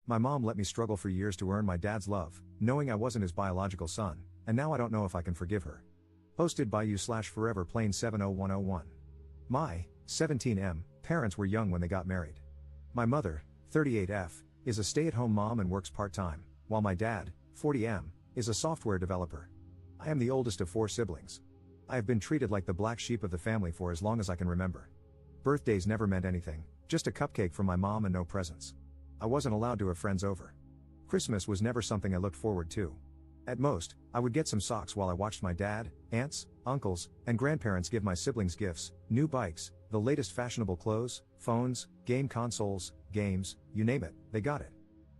My mom let me struggle for years to earn my dad's love, knowing I wasn't his biological son, and now I don't know if I can forgive her. Posted by you/foreverplane70101. My 17M parents were young when they got married. My mother, 38F, is a stay-at-home mom and works part-time, while my dad, 40M, is a software developer. I am the oldest of 4 siblings. I have been treated like the black sheep of the family for as long as I can remember. Birthdays never meant anything, just a cupcake from my mom and no presents. I wasn't allowed to have friends over. Christmas was never something I looked forward to. At most, I would get some socks while I watched my dad, aunts, uncles, and grandparents give my siblings gifts, new bikes, the latest fashionable clothes, phones, game consoles, games, you name it, they got it.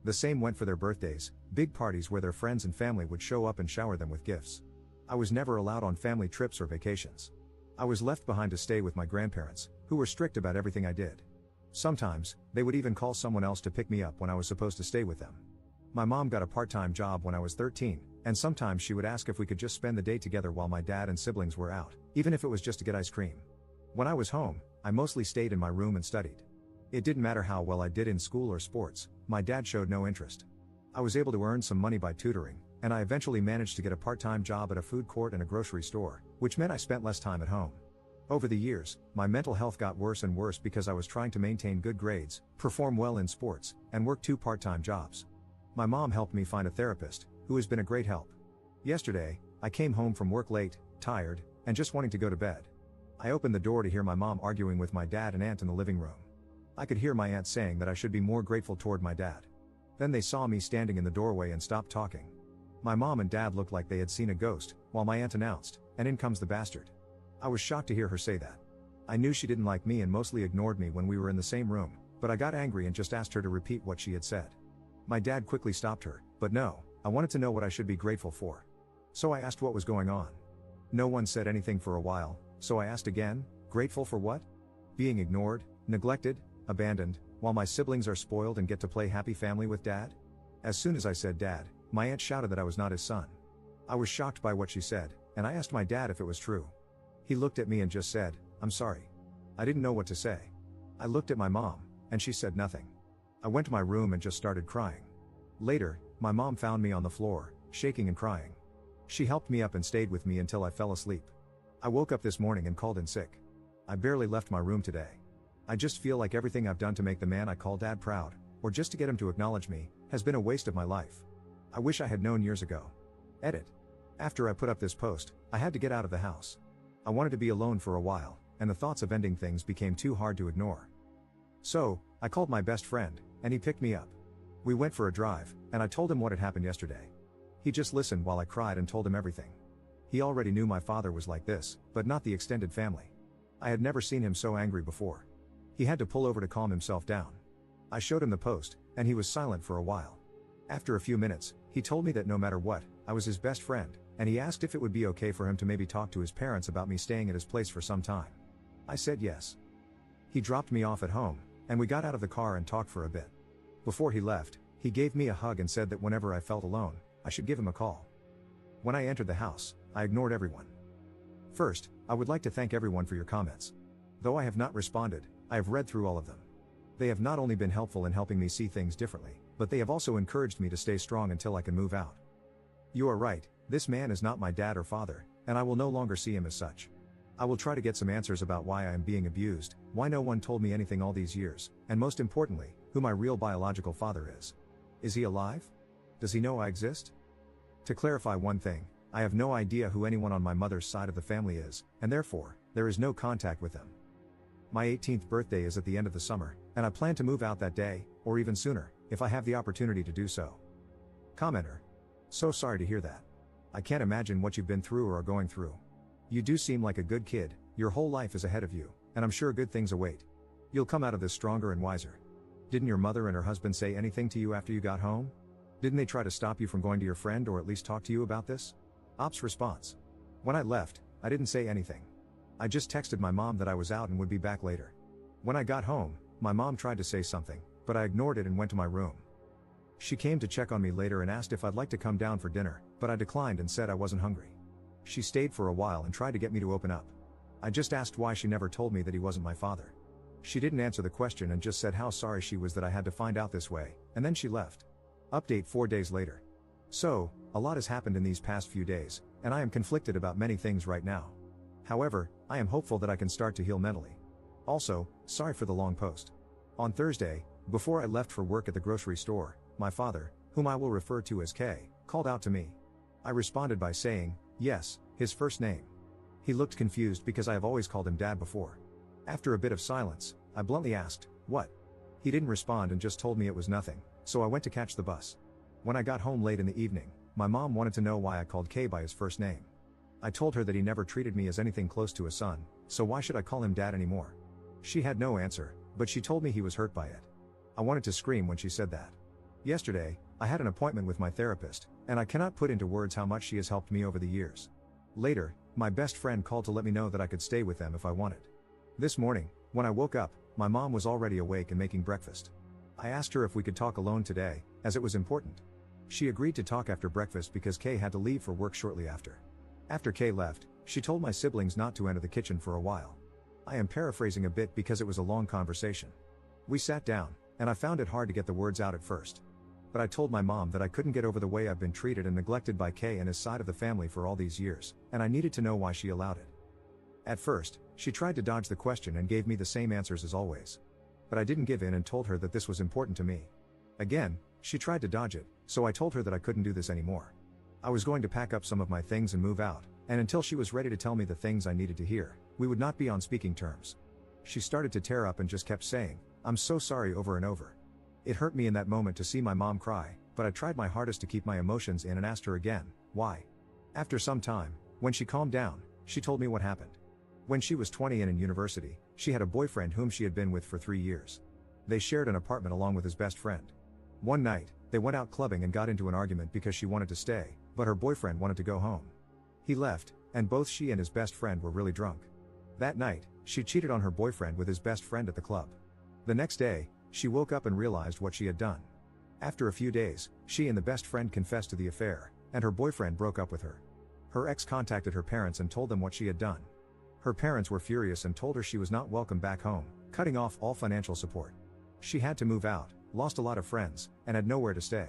The same went for their birthdays, big parties where their friends and family would show up and shower them with gifts. I was never allowed on family trips or vacations. I was left behind to stay with my grandparents, who were strict about everything I did. Sometimes, they would even call someone else to pick me up when I was supposed to stay with them. My mom got a part-time job when I was 13, and sometimes she would ask if we could just spend the day together while my dad and siblings were out, even if it was just to get ice cream. When I was home, I mostly stayed in my room and studied. It didn't matter how well I did in school or sports, my dad showed no interest. I was able to earn some money by tutoring, and I eventually managed to get a part-time job at a food court and a grocery store, which meant I spent less time at home. Over the years, my mental health got worse and worse because I was trying to maintain good grades, perform well in sports, and work 2 part-time jobs. My mom helped me find a therapist, who has been a great help. Yesterday, I came home from work late, tired, and just wanting to go to bed. I opened the door to hear my mom arguing with my dad and aunt in the living room. I could hear my aunt saying that I should be more grateful toward my dad. Then they saw me standing in the doorway and stopped talking. My mom and dad looked like they had seen a ghost, while my aunt announced, "And in comes the bastard." I was shocked to hear her say that. I knew she didn't like me and mostly ignored me when we were in the same room, but I got angry and just asked her to repeat what she had said. My dad quickly stopped her, but no, I wanted to know what I should be grateful for. So I asked what was going on. No one said anything for a while, so I asked again, grateful for what? Being ignored, neglected, abandoned, while my siblings are spoiled and get to play happy family with dad? As soon as I said dad, my aunt shouted that I was not his son. I was shocked by what she said, and I asked my dad if it was true. He looked at me and just said, "I'm sorry." I didn't know what to say. I looked at my mom, and she said nothing. I went to my room and just started crying. Later, my mom found me on the floor, shaking and crying. She helped me up and stayed with me until I fell asleep. I woke up this morning and called in sick. I barely left my room today. I just feel like everything I've done to make the man I call dad proud, or just to get him to acknowledge me, has been a waste of my life. I wish I had known years ago. Edit. After I put up this post, I had to get out of the house. I wanted to be alone for a while, and the thoughts of ending things became too hard to ignore. So, I called my best friend, and he picked me up. We went for a drive, and I told him what had happened yesterday. He just listened while I cried and told him everything. He already knew my father was like this, but not the extended family. I had never seen him so angry before. He had to pull over to calm himself down. I showed him the post, and he was silent for a while. After a few minutes, he told me that no matter what, I was his best friend, and he asked if it would be okay for him to maybe talk to his parents about me staying at his place for some time. I said yes. He dropped me off at home, and we got out of the car and talked for a bit. Before he left, he gave me a hug and said that whenever I felt alone, I should give him a call. When I entered the house, I ignored everyone. First, I would like to thank everyone for your comments. Though I have not responded, I have read through all of them. They have not only been helpful in helping me see things differently, but they have also encouraged me to stay strong until I can move out. You are right, this man is not my dad or father, and I will no longer see him as such. I will try to get some answers about why I am being abused, why no one told me anything all these years, and most importantly, who my real biological father is. Is he alive? Does he know I exist? To clarify one thing, I have no idea who anyone on my mother's side of the family is, and therefore, there is no contact with them. My 18th birthday is at the end of the summer, and I plan to move out that day, or even sooner, if I have the opportunity to do so. Commenter. So sorry to hear that. I can't imagine what you've been through or are going through. You do seem like a good kid, your whole life is ahead of you, and I'm sure good things await. You'll come out of this stronger and wiser. Didn't your mother and her husband say anything to you after you got home? Didn't they try to stop you from going to your friend or at least talk to you about this? Ops response. When I left, I didn't say anything. I just texted my mom that I was out and would be back later. When I got home, my mom tried to say something, but I ignored it and went to my room. She came to check on me later and asked if I'd like to come down for dinner, but I declined and said I wasn't hungry. She stayed for a while and tried to get me to open up. I just asked why she never told me that he wasn't my father. She didn't answer the question and just said how sorry she was that I had to find out this way, And then she left. Update 4 days later. So, a lot has happened in these past few days, and I am conflicted about many things right now. However, I am hopeful that I can start to heal mentally. Also, sorry for the long post. On Thursday, before I left for work at the grocery store, my father, whom I will refer to as K, called out to me. I responded by saying, yes, his first name. He looked confused because I have always called him Dad before. After a bit of silence, I bluntly asked, what? He didn't respond and just told me it was nothing, so I went to catch the bus. When I got home late in the evening, my mom wanted to know why I called K by his first name. I told her that he never treated me as anything close to a son, so why should I call him Dad anymore? She had no answer, but she told me he was hurt by it. I wanted to scream when she said that. Yesterday, I had an appointment with my therapist, and I cannot put into words how much she has helped me over the years. Later, my best friend called to let me know that I could stay with them if I wanted. This morning, when I woke up, my mom was already awake and making breakfast. I asked her if we could talk alone today, as it was important. She agreed to talk after breakfast because Kay had to leave for work shortly after. After Kay left, she told my siblings not to enter the kitchen for a while. I am paraphrasing a bit because it was a long conversation. We sat down, and I found it hard to get the words out at first. But I told my mom that I couldn't get over the way I've been treated and neglected by Kay and his side of the family for all these years, and I needed to know why she allowed it. At first, she tried to dodge the question and gave me the same answers as always. But I didn't give in and told her that this was important to me. Again, she tried to dodge it, so I told her that I couldn't do this anymore. I was going to pack up some of my things and move out, and until she was ready to tell me the things I needed to hear, we would not be on speaking terms. She started to tear up and just kept saying, "I'm so sorry," over and over. It hurt me in that moment to see my mom cry, but I tried my hardest to keep my emotions in and asked her again, why? After some time, when she calmed down, she told me what happened. When she was 20 and in university, she had a boyfriend whom she had been with for 3 years. They shared an apartment along with his best friend. One night, they went out clubbing and got into an argument because she wanted to stay, but her boyfriend wanted to go home. He left, and both she and his best friend were really drunk. That night, she cheated on her boyfriend with his best friend at the club. The next day, she woke up and realized what she had done. After a few days, she and the best friend confessed to the affair, and her boyfriend broke up with her. Her ex contacted her parents and told them what she had done. Her parents were furious and told her she was not welcome back home, cutting off all financial support. She had to move out, lost a lot of friends, and had nowhere to stay.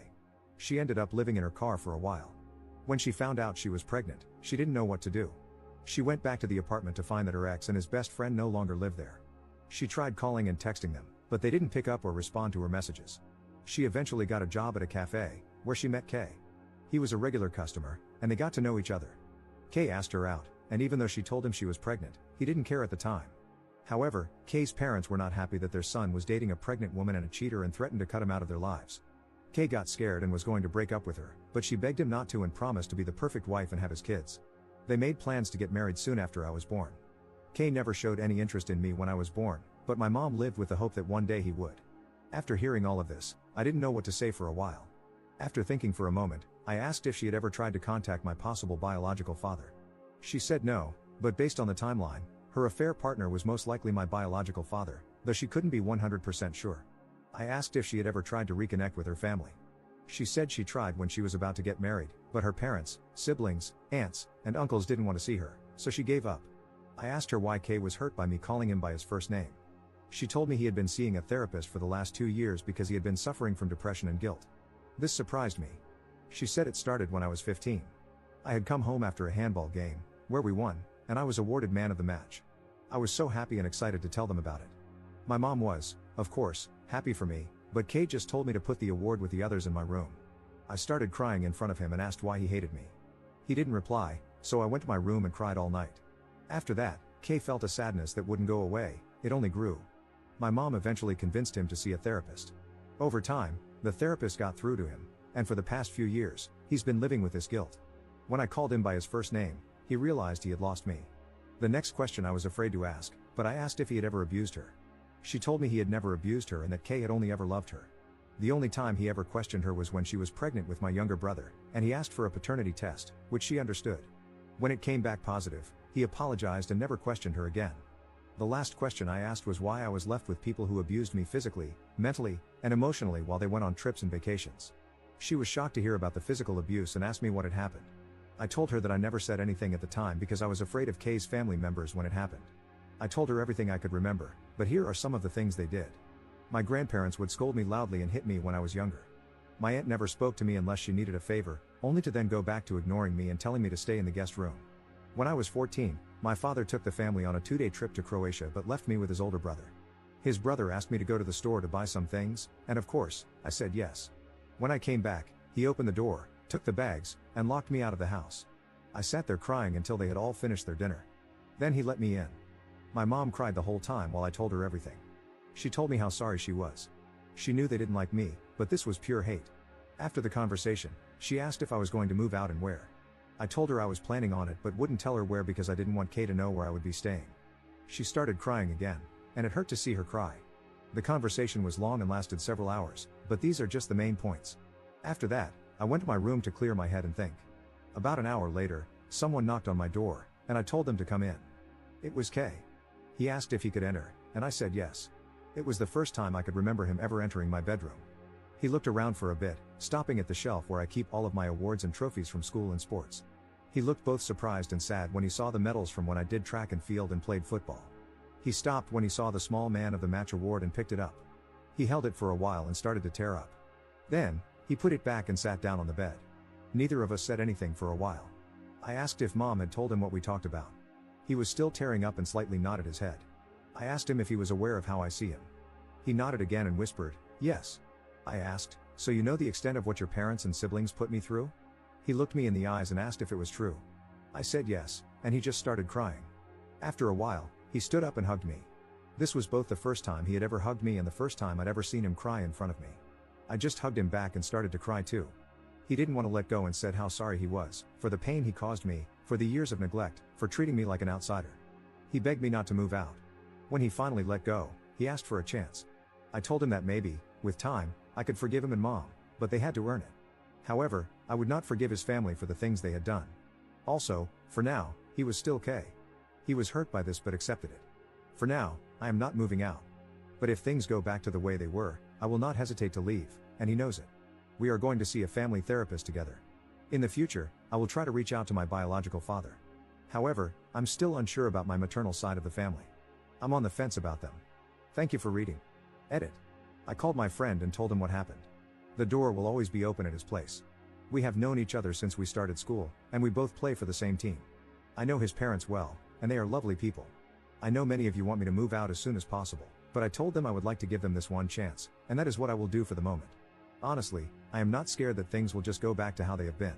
She ended up living in her car for a while. When she found out she was pregnant, she didn't know what to do. She went back to the apartment to find that her ex and his best friend no longer lived there. She tried calling and texting them, but they didn't pick up or respond to her messages. She eventually got a job at a cafe, where she met Kay. He was a regular customer, and they got to know each other. Kay asked her out, and even though she told him she was pregnant, he didn't care at the time. However, Kay's parents were not happy that their son was dating a pregnant woman and a cheater and threatened to cut him out of their lives. Kay got scared and was going to break up with her, but she begged him not to and promised to be the perfect wife and have his kids. They made plans to get married soon after I was born. Kay never showed any interest in me when I was born, but my mom lived with the hope that one day he would. After hearing all of this, I didn't know what to say for a while. After thinking for a moment, I asked if she had ever tried to contact my possible biological father. She said no, but based on the timeline, her affair partner was most likely my biological father, though she couldn't be 100% sure. I asked if she had ever tried to reconnect with her family. She said she tried when she was about to get married, but her parents, siblings, aunts, and uncles didn't want to see her, so she gave up. I asked her why Kay was hurt by me calling him by his first name. She told me he had been seeing a therapist for the last 2 years because he had been suffering from depression and guilt. This surprised me. She said it started when I was 15. I had come home after a handball game, where we won, and I was awarded man of the match. I was so happy and excited to tell them about it. My mom was, of course, happy for me, but Kay just told me to put the award with the others in my room. I started crying in front of him and asked why he hated me. He didn't reply, so I went to my room and cried all night. After that, Kay felt a sadness that wouldn't go away, it only grew. My mom eventually convinced him to see a therapist. Over time, the therapist got through to him, and for the past few years, he's been living with this guilt. When I called him by his first name, he realized he had lost me. The next question I was afraid to ask, but I asked if he had ever abused her. She told me he had never abused her and that Kay had only ever loved her. The only time he ever questioned her was when she was pregnant with my younger brother, and he asked for a paternity test, which she understood. When it came back positive, he apologized and never questioned her again. The last question I asked was why I was left with people who abused me physically, mentally, and emotionally while they went on trips and vacations. She was shocked to hear about the physical abuse and asked me what had happened. I told her that I never said anything at the time because I was afraid of Kay's family members when it happened. I told her everything I could remember, but here are some of the things they did. My grandparents would scold me loudly and hit me when I was younger. My aunt never spoke to me unless she needed a favor, only to then go back to ignoring me and telling me to stay in the guest room. When I was 14, my father took the family on a 2-day trip to Croatia but left me with his older brother. His brother asked me to go to the store to buy some things, and of course, I said yes. When I came back, he opened the door, took the bags, and locked me out of the house. I sat there crying until they had all finished their dinner. Then he let me in. My mom cried the whole time while I told her everything. She told me how sorry she was. She knew they didn't like me, but this was pure hate. After the conversation, she asked if I was going to move out and where. I told her I was planning on it but wouldn't tell her where because I didn't want Kay to know where I would be staying. She started crying again, and it hurt to see her cry. The conversation was long and lasted several hours, but these are just the main points. After that, I went to my room to clear my head and think. About an hour later, someone knocked on my door, and I told them to come in. It was Kay. He asked if he could enter, and I said yes. It was the first time I could remember him ever entering my bedroom. He looked around for a bit, stopping at the shelf where I keep all of my awards and trophies from school and sports. He looked both surprised and sad when he saw the medals from when I did track and field and played football. He stopped when he saw the small man of the match award and picked it up. He held it for a while and started to tear up. Then, he put it back and sat down on the bed. Neither of us said anything for a while. I asked if Mom had told him what we talked about. He was still tearing up and slightly nodded his head. I asked him if he was aware of how I see him. He nodded again and whispered, "Yes." I asked, "So you know the extent of what your parents and siblings put me through?" He looked me in the eyes and asked if it was true. I said yes, and he just started crying. After a while, he stood up and hugged me. This was both the first time he had ever hugged me and the first time I'd ever seen him cry in front of me. I just hugged him back and started to cry too. He didn't want to let go and said how sorry he was, for the pain he caused me, for the years of neglect, for treating me like an outsider. He begged me not to move out. When he finally let go, he asked for a chance. I told him that maybe, with time, I could forgive him and Mom, but they had to earn it. However, I would not forgive his family for the things they had done. Also, for now, he was still Kay. He was hurt by this but accepted it. For now, I am not moving out. But if things go back to the way they were, I will not hesitate to leave, and he knows it. We are going to see a family therapist together. In the future, I will try to reach out to my biological father. However, I'm still unsure about my maternal side of the family. I'm on the fence about them. Thank you for reading. Edit. I called my friend and told him what happened. The door will always be open at his place. We have known each other since we started school, and we both play for the same team. I know his parents well, and they are lovely people. I know many of you want me to move out as soon as possible, but I told them I would like to give them this one chance, and that is what I will do for the moment. Honestly, I am not scared that things will just go back to how they have been.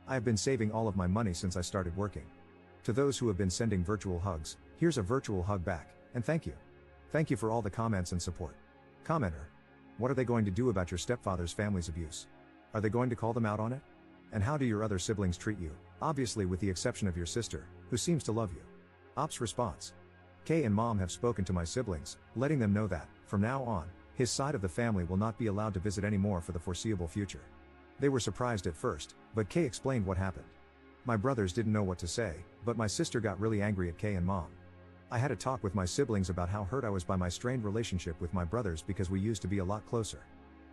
I have been saving all of my money since I started working. To those who have been sending virtual hugs, here's a virtual hug back, and thank you. Thank you for all the comments and support. Commenter. What are they going to do about your stepfather's family's abuse? Are they going to call them out on it? And how do your other siblings treat you, obviously with the exception of your sister, who seems to love you? Ops response. Kay and Mom have spoken to my siblings, letting them know that, from now on, his side of the family will not be allowed to visit anymore for the foreseeable future. They were surprised at first, but Kay explained what happened. My brothers didn't know what to say, but my sister got really angry at Kay and Mom. I had a talk with my siblings about how hurt I was by my strained relationship with my brothers because we used to be a lot closer.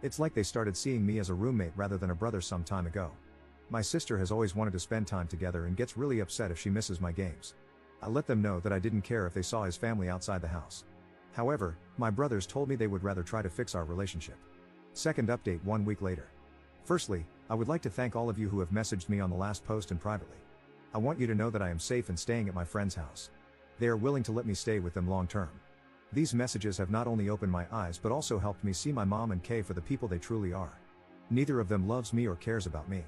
It's like they started seeing me as a roommate rather than a brother some time ago. My sister has always wanted to spend time together and gets really upset if she misses my games. I let them know that I didn't care if they saw his family outside the house. However, my brothers told me they would rather try to fix our relationship. Second update 1 week later. Firstly, I would like to thank all of you who have messaged me on the last post and privately. I want you to know that I am safe and staying at my friend's house. They are willing to let me stay with them long term. These messages have not only opened my eyes but also helped me see my mom and Kay for the people they truly are. Neither of them loves me or cares about me.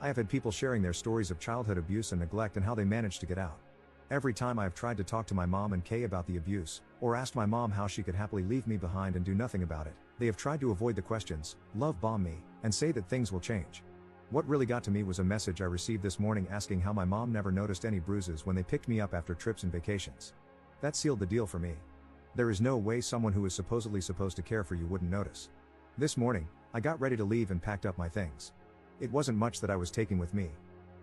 I have had people sharing their stories of childhood abuse and neglect and how they managed to get out. Every time I have tried to talk to my mom and Kay about the abuse, or asked my mom how she could happily leave me behind and do nothing about it, they have tried to avoid the questions, love bomb me, and say that things will change. What really got to me was a message I received this morning asking how my mom never noticed any bruises when they picked me up after trips and vacations. That sealed the deal for me. There is no way someone who is supposedly supposed to care for you wouldn't notice. This morning, I got ready to leave and packed up my things. It wasn't much that I was taking with me.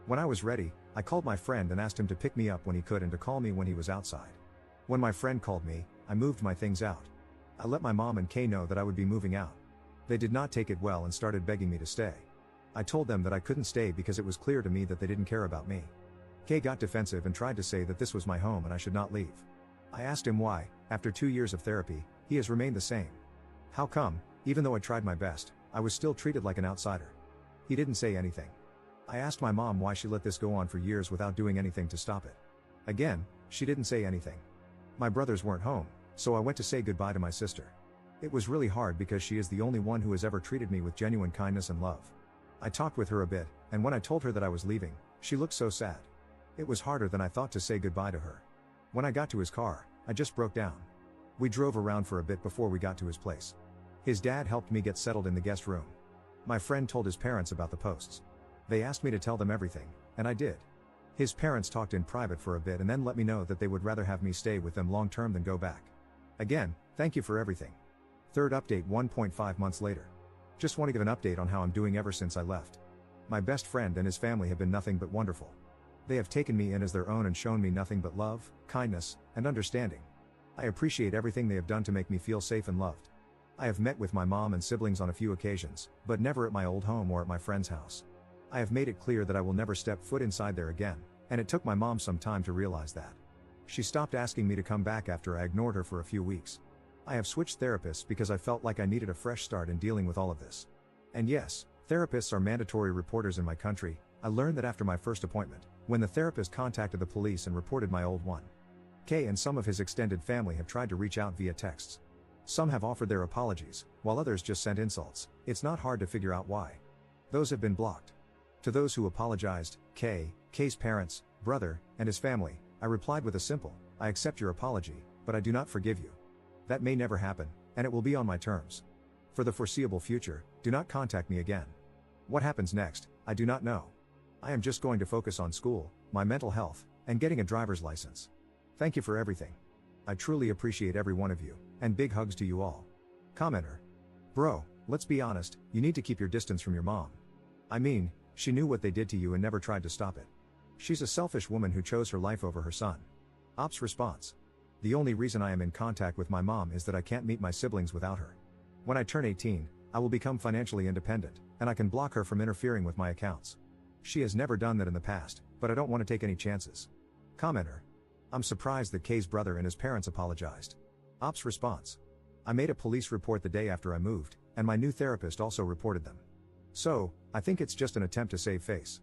When I was ready, I called my friend and asked him to pick me up when he could and to call me when he was outside. When my friend called me, I moved my things out. I let my mom and Kay know that I would be moving out. They did not take it well and started begging me to stay. I told them that I couldn't stay because it was clear to me that they didn't care about me. Kay got defensive and tried to say that this was my home and I should not leave. I asked him why, after 2 years of therapy, he has remained the same. How come, even though I tried my best, I was still treated like an outsider? He didn't say anything. I asked my mom why she let this go on for years without doing anything to stop it. Again, she didn't say anything. My brothers weren't home, so I went to say goodbye to my sister. It was really hard because she is the only one who has ever treated me with genuine kindness and love. I talked with her a bit, and when I told her that I was leaving, she looked so sad. It was harder than I thought to say goodbye to her. When I got to his car, I just broke down. We drove around for a bit before we got to his place. His dad helped me get settled in the guest room. My friend told his parents about the posts. They asked me to tell them everything, and I did. His parents talked in private for a bit and then let me know that they would rather have me stay with them long term than go back. Again, thank you for everything. Third update 1.5 months later. Just want to give an update on how I'm doing ever since I left. My best friend and his family have been nothing but wonderful. They have taken me in as their own and shown me nothing but love, kindness, and understanding. I appreciate everything they have done to make me feel safe and loved. I have met with my mom and siblings on a few occasions, but never at my old home or at my friend's house. I have made it clear that I will never step foot inside there again, and it took my mom some time to realize that. She stopped asking me to come back after I ignored her for a few weeks. I have switched therapists because I felt like I needed a fresh start in dealing with all of this. And yes, therapists are mandatory reporters in my country. I learned that after my first appointment, when the therapist contacted the police and reported my old one. Kay and some of his extended family have tried to reach out via texts. Some have offered their apologies, while others just sent insults. It's not hard to figure out why. Those have been blocked. To those who apologized, Kay's parents, brother, and his family, I replied with a simple, I accept your apology, but I do not forgive you. That may never happen, and it will be on my terms. For the foreseeable future, do not contact me again. What happens next, I do not know. I am just going to focus on school, my mental health, and getting a driver's license. Thank you for everything. I truly appreciate every one of you, and big hugs to you all. Commenter. Bro, let's be honest, you need to keep your distance from your mom. I mean, she knew what they did to you and never tried to stop it. She's a selfish woman who chose her life over her son. Ops response. The only reason I am in contact with my mom is that I can't meet my siblings without her. When I turn 18, I will become financially independent, and I can block her from interfering with my accounts. She has never done that in the past, but I don't want to take any chances. Commenter. I'm surprised that Kay's brother and his parents apologized. Ops response. I made a police report the day after I moved, and my new therapist also reported them. So, I think it's just an attempt to save face.